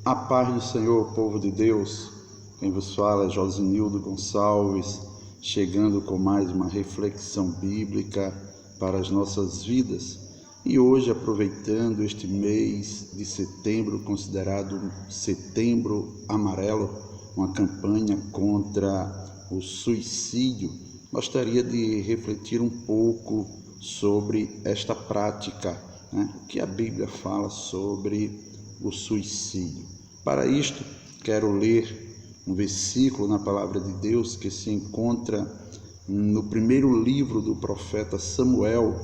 A paz do Senhor, povo de Deus. Quem vos fala é Josinildo Gonçalves, chegando com mais uma reflexão bíblica para as nossas vidas. E hoje, aproveitando este mês de setembro, considerado Setembro Amarelo, uma campanha contra o suicídio, gostaria de refletir um pouco sobre esta prática, o que a Bíblia fala sobre o suicídio. Para isto, quero ler um versículo na Palavra de Deus que se encontra no primeiro livro do profeta Samuel,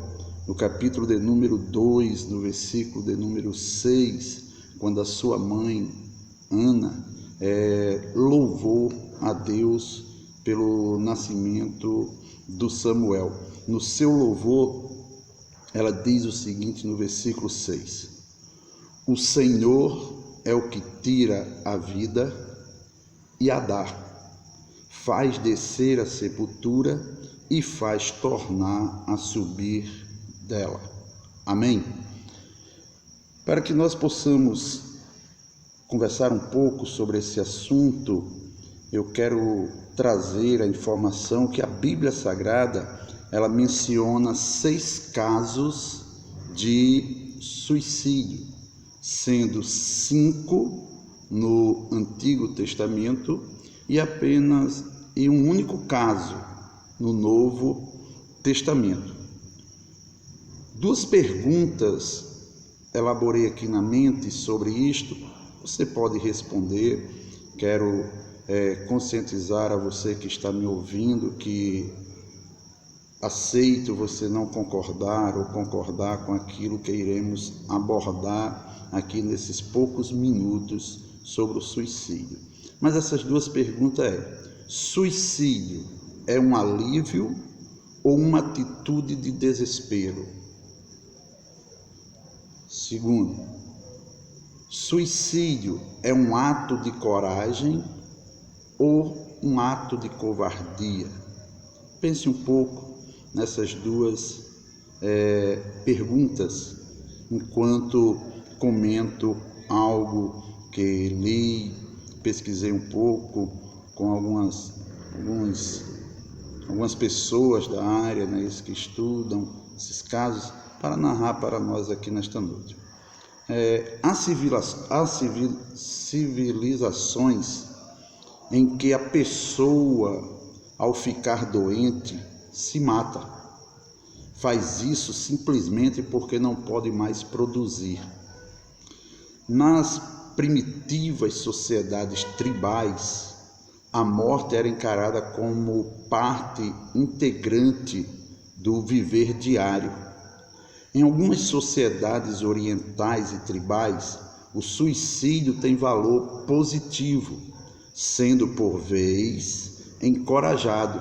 no capítulo de número 2, no versículo de número 6, quando a sua mãe, Ana, louvou a Deus pelo nascimento do Samuel. No seu louvor, ela diz o seguinte no versículo 6: O Senhor é o que tira a vida e a dá, faz descer a sepultura e faz tornar a subir dela. Amém? Para que nós possamos conversar um pouco sobre esse assunto, eu quero trazer a informação que a Bíblia Sagrada, ela menciona 6 casos de suicídio, sendo 5 no Antigo Testamento e apenas um único caso no Novo Testamento. 2 perguntas elaborei aqui na mente sobre isto. Você pode responder. Quero conscientizar a você que está me ouvindo que aceito você não concordar ou concordar com aquilo que iremos abordar aqui nesses poucos minutos sobre o suicídio. Mas essas 2 perguntas suicídio é um alívio ou uma atitude de desespero? Segundo, suicídio é um ato de coragem ou um ato de covardia? Pense um pouco nessas 2 perguntas enquanto comento algo que li, pesquisei um pouco com algumas pessoas da área, que estudam esses casos, para narrar para nós aqui nesta noite. Há civilizações em que a pessoa, ao ficar doente, se mata. Faz isso simplesmente porque não pode mais produzir. Nas primitivas sociedades tribais, a morte era encarada como parte integrante do viver diário. Em algumas sociedades orientais e tribais, o suicídio tem valor positivo, sendo por vez encorajado.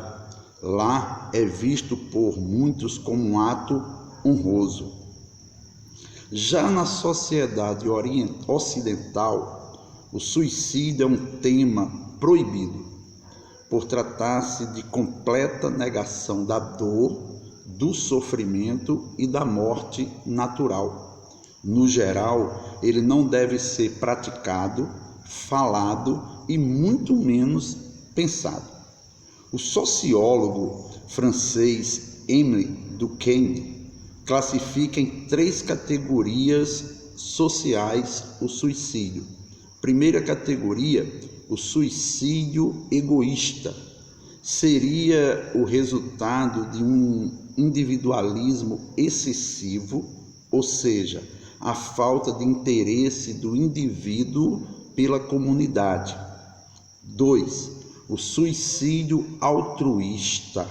Lá é visto por muitos como um ato honroso. Já na sociedade ocidental, o suicídio é um tema proibido, por tratar-se de completa negação da dor, do sofrimento e da morte natural. No geral, ele não deve ser praticado, falado e muito menos pensado. O sociólogo francês Émile Durkheim classifica em 3 categorias sociais o suicídio. Primeira categoria, o suicídio egoísta. Seria o resultado de um individualismo excessivo, ou seja, a falta de interesse do indivíduo pela comunidade. 2. O suicídio altruísta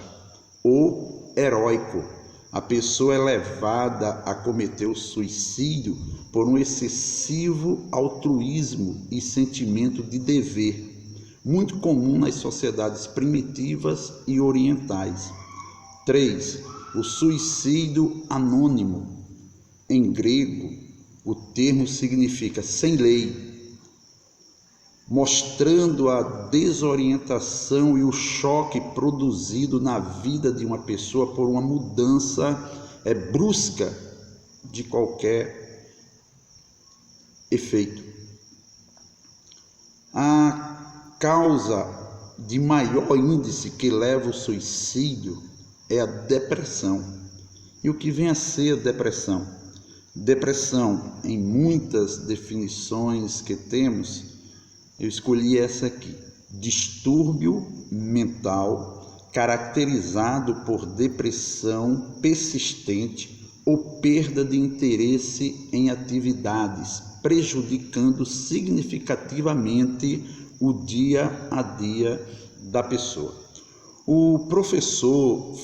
ou heróico. A pessoa é levada a cometer o suicídio por um excessivo altruísmo e sentimento de dever, muito comum nas sociedades primitivas e orientais. 3. O suicídio anônimo. Em grego, o termo significa sem lei, mostrando a desorientação e o choque produzido na vida de uma pessoa por uma mudança brusca de qualquer efeito. A causa de maior índice que leva ao suicídio é a depressão. E o que vem a ser a depressão? Depressão, em muitas definições que temos, eu escolhi essa aqui: distúrbio mental caracterizado por depressão persistente ou perda de interesse em atividades, prejudicando significativamente o dia a dia da pessoa. O professor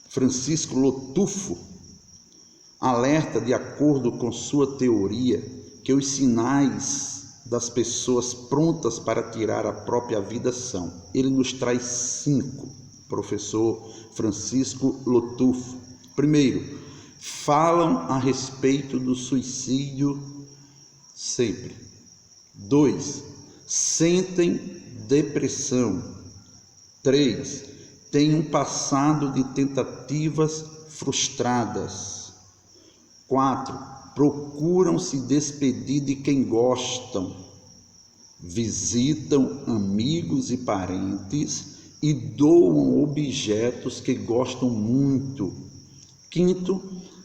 Francisco Lotufo alerta, de acordo com sua teoria, que os sinais das pessoas prontas para tirar a própria vida são. Ele nos traz 5, professor Francisco Lotufo. Primeiro, falam a respeito do suicídio sempre. 2, sentem depressão. 3, têm um passado de tentativas frustradas. 4, procuram se despedir de quem gostam. Visitam amigos e parentes e doam objetos que gostam muito. 5,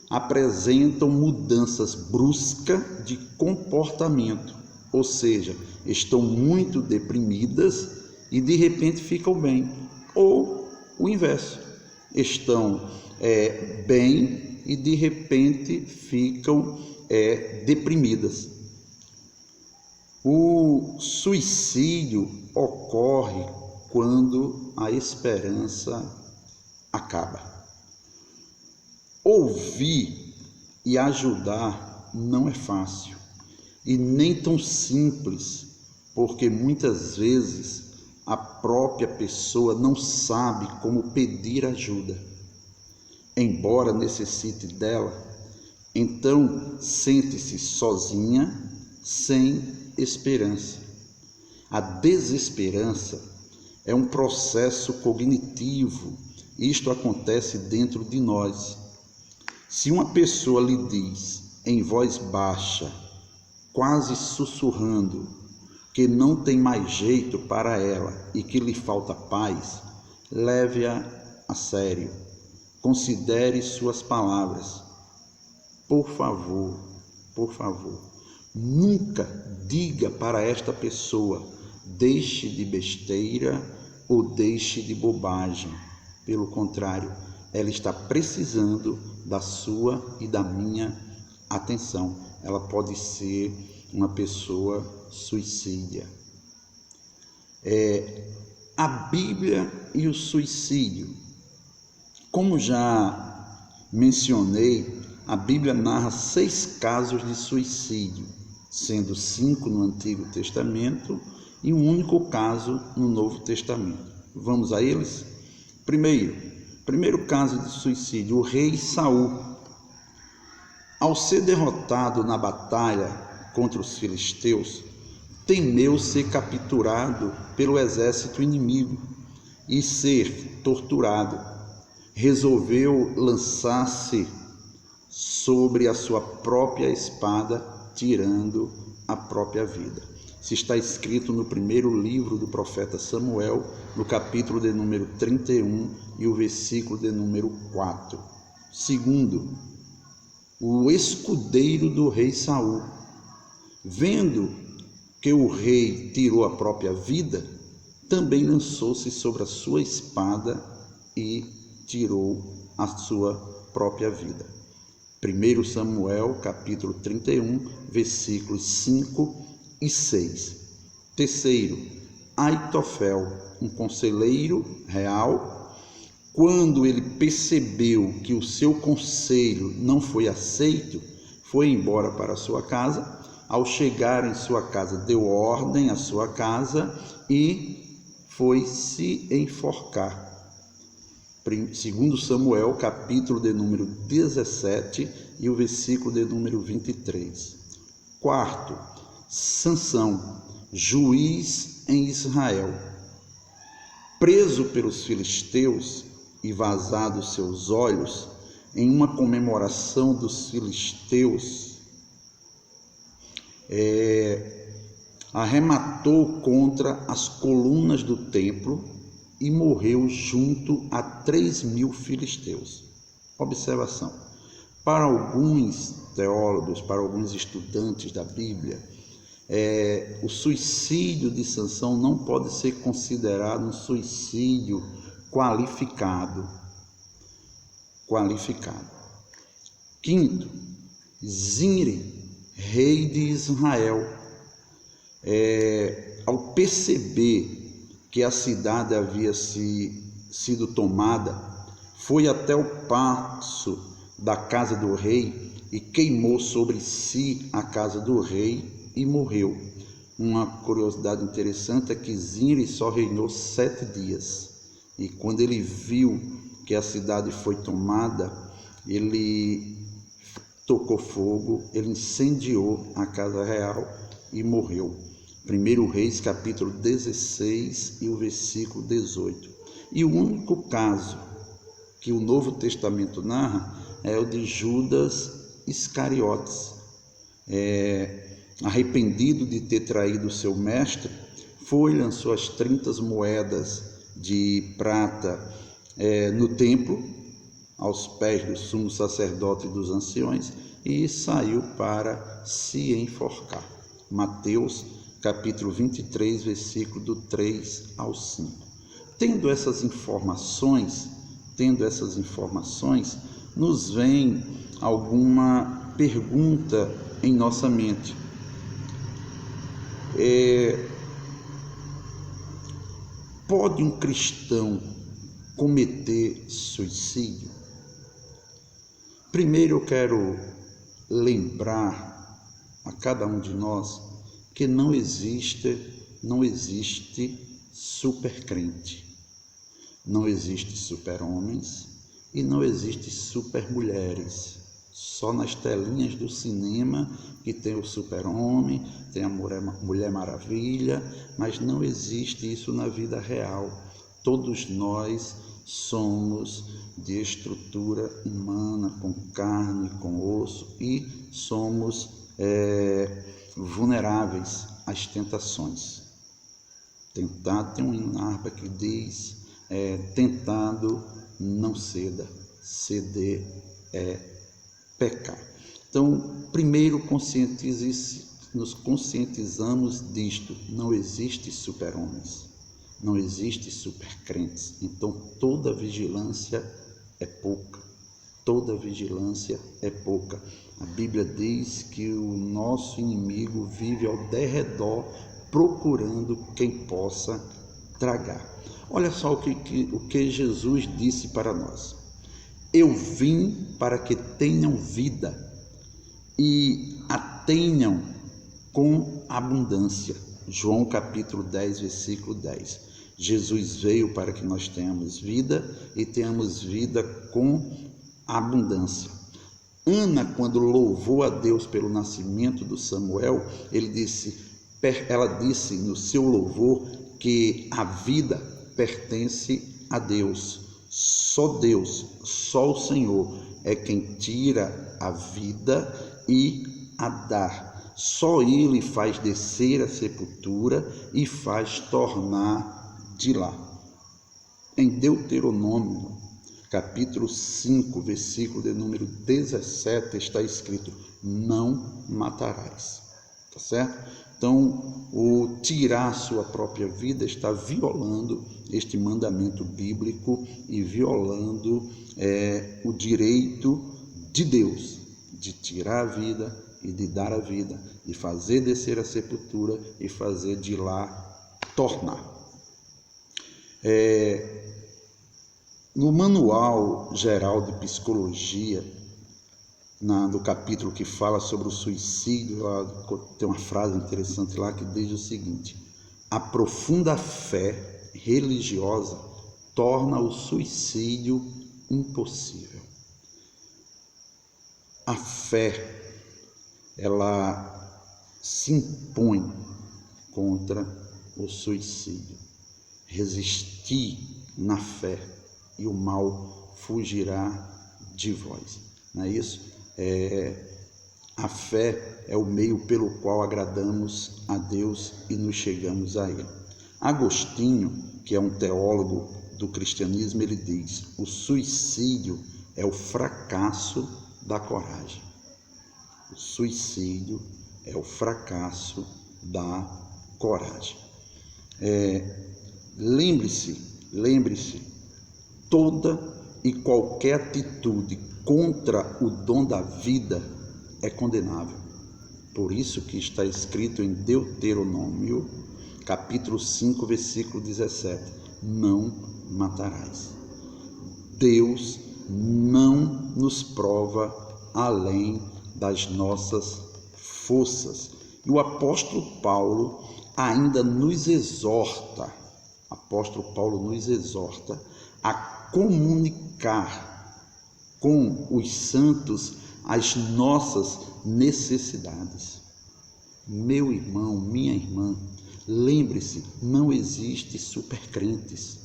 apresentam mudanças bruscas de comportamento, ou seja, estão muito deprimidas e de repente ficam bem, ou o inverso, estão bem e de repente ficam deprimidas. O suicídio ocorre quando a esperança acaba. Ouvir e ajudar não é fácil e nem tão simples, porque muitas vezes a própria pessoa não sabe como pedir ajuda, embora necessite dela. Então sente-se sozinha, sem esperança. A desesperança é um processo cognitivo. Isto acontece dentro de nós. Se uma pessoa lhe diz em voz baixa, quase sussurrando, que não tem mais jeito para ela e que lhe falta paz, leve-a a sério. Considere suas palavras. Por favor, nunca diga para esta pessoa: deixe de besteira ou deixe de bobagem. Pelo contrário, ela está precisando da sua e da minha atenção. Ela pode ser uma pessoa suicida. A Bíblia e o suicídio. Como já mencionei, a Bíblia narra 6 casos de suicídio, sendo 5 no Antigo Testamento e um único caso no Novo Testamento. Vamos a eles? Primeiro caso de suicídio, o rei Saul. Ao ser derrotado na batalha contra os filisteus, temeu ser capturado pelo exército inimigo e ser torturado. Resolveu lançar-se sobre a sua própria espada, tirando a própria vida. Isso está escrito no primeiro livro do profeta Samuel, no capítulo de número 31 e o versículo de número 4. Segundo, o escudeiro do rei Saul, vendo que o rei tirou a própria vida, também lançou-se sobre a sua espada e tirou a sua própria vida. 1 Samuel, capítulo 31, versículos 5 e 6. Terceiro, Aitofel, um conselheiro real, quando ele percebeu que o seu conselho não foi aceito, foi embora para sua casa. Ao chegar em sua casa, deu ordem à sua casa e foi se enforcar. 2 Samuel, capítulo de número 17 e o versículo de número 23. Quarto, Sansão, juiz em Israel. Preso pelos filisteus e vazados seus olhos, em uma comemoração dos filisteus, arrematou contra as colunas do templo e morreu junto a 3.000 filisteus. Observação: para alguns teólogos, para alguns estudantes da Bíblia, o suicídio de Sansão não pode ser considerado um suicídio qualificado. Quinto, Zimri, rei de Israel, ao perceber que a cidade havia sido tomada, foi até o paço da casa do rei e queimou sobre si a casa do rei e morreu. Uma curiosidade interessante é que Zimri só reinou 7 dias, e quando ele viu que a cidade foi tomada, ele tocou fogo, ele incendiou a casa real e morreu. 1 Reis, capítulo 16 e o versículo 18. E o único caso que o Novo Testamento narra é o de Judas Iscariotes. Arrependido de ter traído o seu mestre, lançou as 30 moedas de prata no templo, aos pés do sumo sacerdote e dos anciões, e saiu para se enforcar. Mateus, capítulo 23, versículo do 3 ao 5. Tendo essas informações, nos vem alguma pergunta em nossa mente. Pode um cristão cometer suicídio? Primeiro eu quero lembrar a cada um de nós que não existe supercrente, não existe super-homens e não existe super-mulheres. Só nas telinhas do cinema que tem o super-homem, tem a Mulher Maravilha, mas não existe isso na vida real. Todos nós somos de estrutura humana, com carne, com osso, e somos vulneráveis às tentações. Tentado, tem um hino na harpa que diz, tentado não ceda, ceder é pecar. Então, primeiro nos conscientizamos disto: não existe super-homens, não existe super-crentes. Então, toda vigilância é pouca, A Bíblia diz que o nosso inimigo vive ao derredor procurando quem possa tragar. Olha só o que Jesus disse para nós: eu vim para que tenham vida e a tenham com abundância. João capítulo 10, versículo 10. Jesus veio para que nós tenhamos vida e tenhamos vida com abundância. Ana, quando louvou a Deus pelo nascimento do Samuel, ela disse no seu louvor que a vida pertence a Deus. Deus, só o Senhor é quem tira a vida e a dá. Só Ele faz descer a sepultura e faz tornar de lá. Em Deuteronômio, capítulo 5, versículo de número 17, está escrito: não matarás. Tá certo? Então, o tirar sua própria vida está violando este mandamento bíblico e violando o direito de Deus de tirar a vida e de dar a vida, de fazer descer a sepultura e fazer de lá tornar. No Manual Geral de Psicologia, no capítulo que fala sobre o suicídio, tem uma frase interessante lá que diz o seguinte: a profunda fé religiosa torna o suicídio impossível. A fé, ela se impõe contra o suicídio. Resistir na fé e o mal fugirá de vós. Não é isso? A fé é o meio pelo qual agradamos a Deus e nos chegamos a Ele. Agostinho, que é um teólogo do cristianismo, ele diz: o suicídio é o fracasso da coragem. O suicídio é o fracasso da coragem. Lembre-se, toda e qualquer atitude contra o dom da vida é condenável. Por isso que está escrito em Deuteronômio, capítulo 5, versículo 17: não matarás. Deus não nos prova além das nossas forças. E o apóstolo Paulo ainda nos exorta, a comunicar com os santos as nossas necessidades. Meu irmão, minha irmã, lembre-se, não existe supercrentes.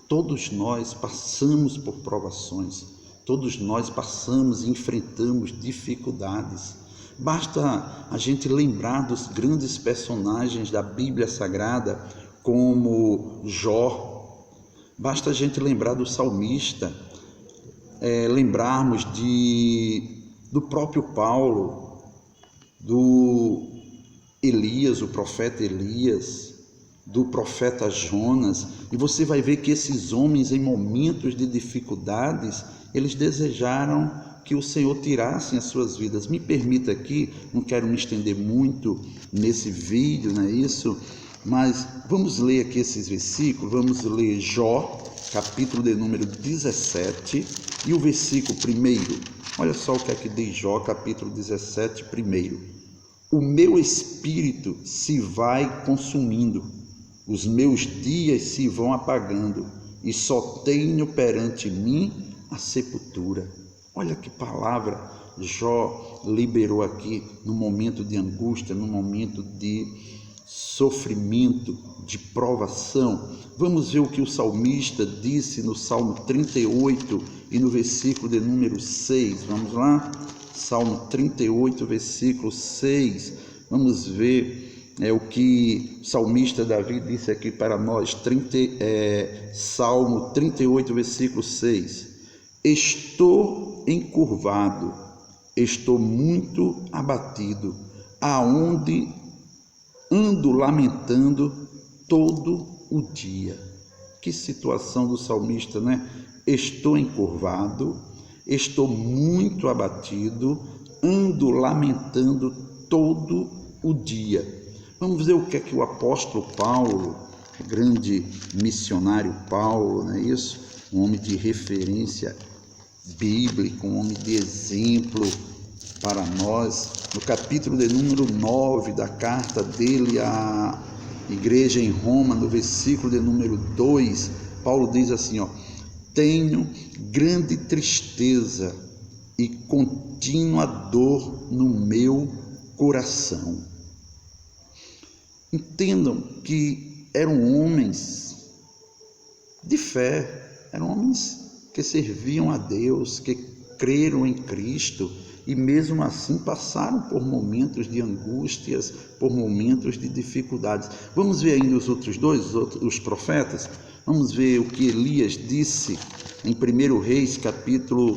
Todos nós passamos por provações, todos nós passamos e enfrentamos dificuldades. Basta a gente lembrar dos grandes personagens da Bíblia Sagrada, como Jó. Basta a gente lembrar do salmista, lembrarmos do próprio Paulo, do Elias, o profeta Elias, do profeta Jonas, e você vai ver que esses homens, em momentos de dificuldades, eles desejaram que o Senhor tirasse as suas vidas. Me permita aqui, não quero me estender muito nesse vídeo, não é isso? Mas vamos ler aqui esses versículos. Vamos ler Jó, capítulo de número 17, e o versículo 1. Olha só o que é que diz Jó, capítulo 17, 1. O meu espírito se vai consumindo, os meus dias se vão apagando, e só tenho perante mim a sepultura. Olha que palavra Jó liberou aqui no momento de angústia, no momento de sofrimento, de provação. Vamos ver o que o salmista disse no Salmo 38 e no versículo de número 6. Vamos lá? Salmo 38, versículo 6. Vamos ver o que o salmista Davi disse aqui para nós. Salmo 38, versículo 6. Estou encurvado, estou muito abatido, aonde ando lamentando todo o dia. Que situação do salmista, né? Estou encurvado, estou muito abatido, ando lamentando todo o dia. Vamos ver o que é que o apóstolo Paulo, o grande missionário Paulo, não é isso? Um homem de referência bíblica, um homem de exemplo para nós. No capítulo de número 9 da carta dele à igreja em Roma, no versículo de número 2, Paulo diz assim, tenho grande tristeza e contínua dor no meu coração. Entendam que eram homens de fé, eram homens que serviam a Deus, que creram em Cristo, e mesmo assim passaram por momentos de angústias, por momentos de dificuldades. Vamos ver ainda os outros dois, os profetas. Vamos ver o que Elias disse em 1 Reis, capítulo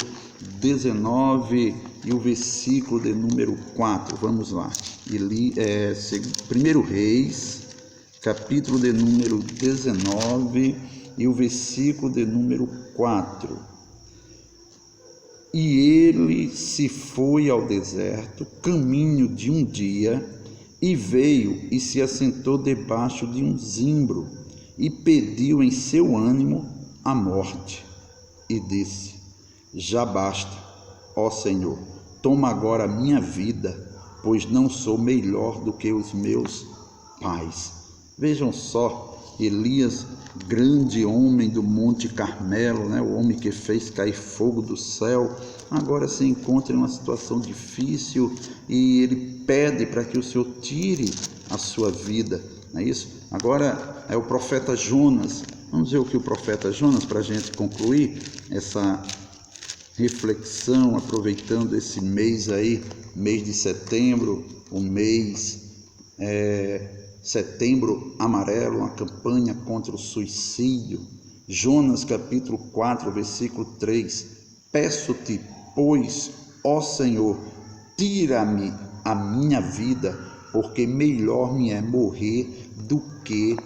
19 e o versículo de número 4. Vamos lá. 1 Reis, capítulo de número 19 e o versículo de número 4. E ele se foi ao deserto, caminho de um dia, e veio e se assentou debaixo de um zimbro, e pediu em seu ânimo a morte, e disse: já basta, ó Senhor, toma agora a minha vida, pois não sou melhor do que os meus pais. Vejam só, Elias, grande homem do Monte Carmelo, o homem que fez cair fogo do céu, agora se encontra em uma situação difícil e ele pede para que o Senhor tire a sua vida, não é isso? Agora é o profeta Jonas. Vamos ver o que o profeta Jonas, para a gente concluir reflexão, aproveitando esse mês aí, mês de setembro, o mês Setembro Amarelo, uma campanha contra o suicídio. Jonas capítulo 4, versículo 3: peço-te, pois, ó Senhor, tira-me a minha vida, porque melhor me é morrer do que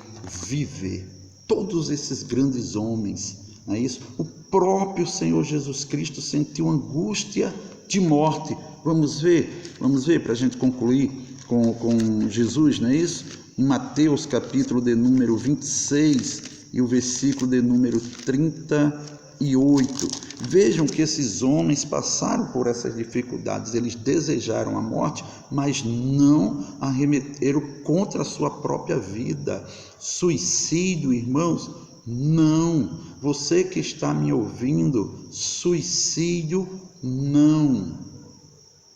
viver. Todos esses grandes homens, não é isso? O próprio Senhor Jesus Cristo sentiu angústia de morte. Vamos ver para a gente concluir com Jesus, não é isso? Em Mateus capítulo de número 26 e o versículo de número 38. Vejam que esses homens passaram por essas dificuldades, eles desejaram a morte, mas não arremeteram contra a sua própria vida. Suicídio, irmãos, não. Você que está me ouvindo, suicídio, não.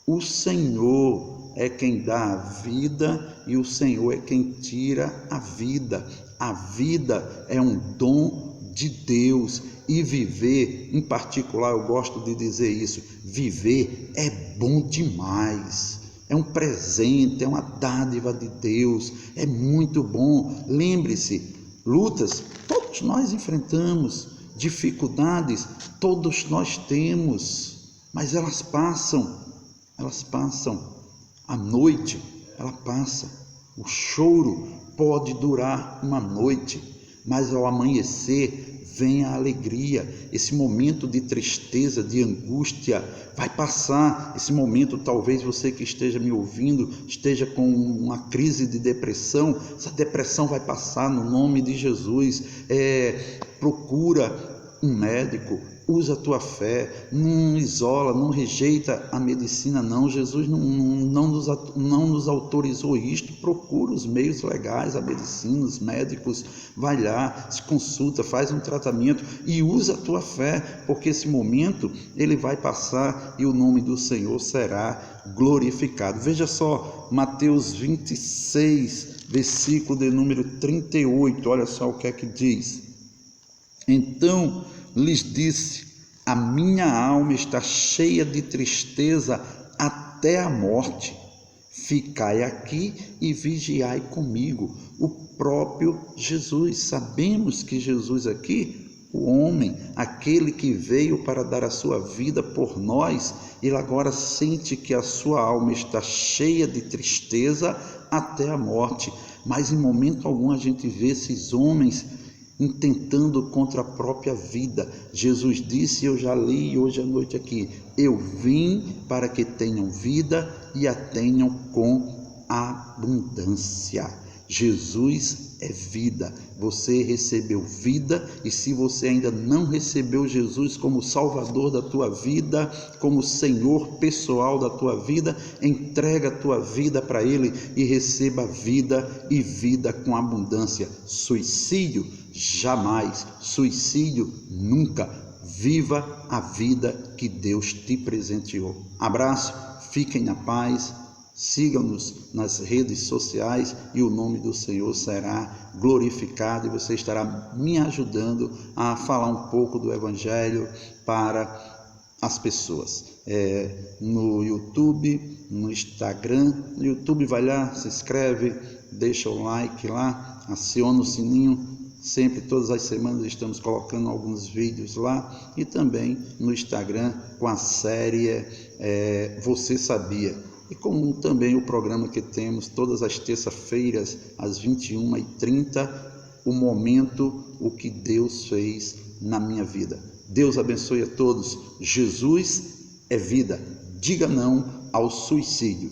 O Senhor é quem dá a vida e o Senhor é quem tira a vida. A vida é um dom de Deus e viver, em particular, eu gosto de dizer isso, viver é bom demais. É um presente, é uma dádiva de Deus, é muito bom. Lembre-se, lutas todos nós enfrentamos, dificuldades todos nós temos, mas elas passam. A noite, ela passa. O choro pode durar uma noite, mas ao amanhecer vem a alegria. Esse momento de tristeza, de angústia vai passar. Esse momento, talvez você que esteja me ouvindo esteja com uma crise de depressão. Essa depressão vai passar no nome de Jesus. Procura um médico, usa a tua fé, não isola, não rejeita a medicina, não. Jesus não nos autorizou isto. Procura os meios legais, a medicina, os médicos, vai lá, se consulta, faz um tratamento e usa a tua fé, porque esse momento ele vai passar e o nome do Senhor será glorificado. Veja só, Mateus 26, versículo de número 38, olha só o que é que diz. Então lhes disse: a minha alma está cheia de tristeza até a morte. Ficai aqui e vigiai comigo. O próprio Jesus. Sabemos que Jesus aqui, o homem, aquele que veio para dar a sua vida por nós, ele agora sente que a sua alma está cheia de tristeza até a morte. Mas em momento algum a gente vê esses homens intentando contra a própria vida. Jesus disse, eu já li hoje à noite aqui: eu vim para que tenham vida e a tenham com abundância. Jesus é vida. Você recebeu vida, e se você ainda não recebeu Jesus como Salvador da tua vida, como Senhor pessoal da tua vida, entrega a tua vida para Ele e receba vida e vida com abundância. Suicídio jamais, suicídio nunca. Viva a vida que Deus te presenteou. Abraço, fiquem na paz. Sigam-nos nas redes sociais e o nome do Senhor será glorificado e você estará me ajudando a falar um pouco do Evangelho para as pessoas. No YouTube, no Instagram. No YouTube, vai lá, se inscreve, deixa o like lá, aciona o sininho. Sempre, todas as semanas, estamos colocando alguns vídeos lá, e também no Instagram com a série Você Sabia? E como também o programa que temos todas as terças-feiras, às 21h30, o momento, o que Deus fez na minha vida. Deus abençoe a todos. Jesus é vida. Diga não ao suicídio.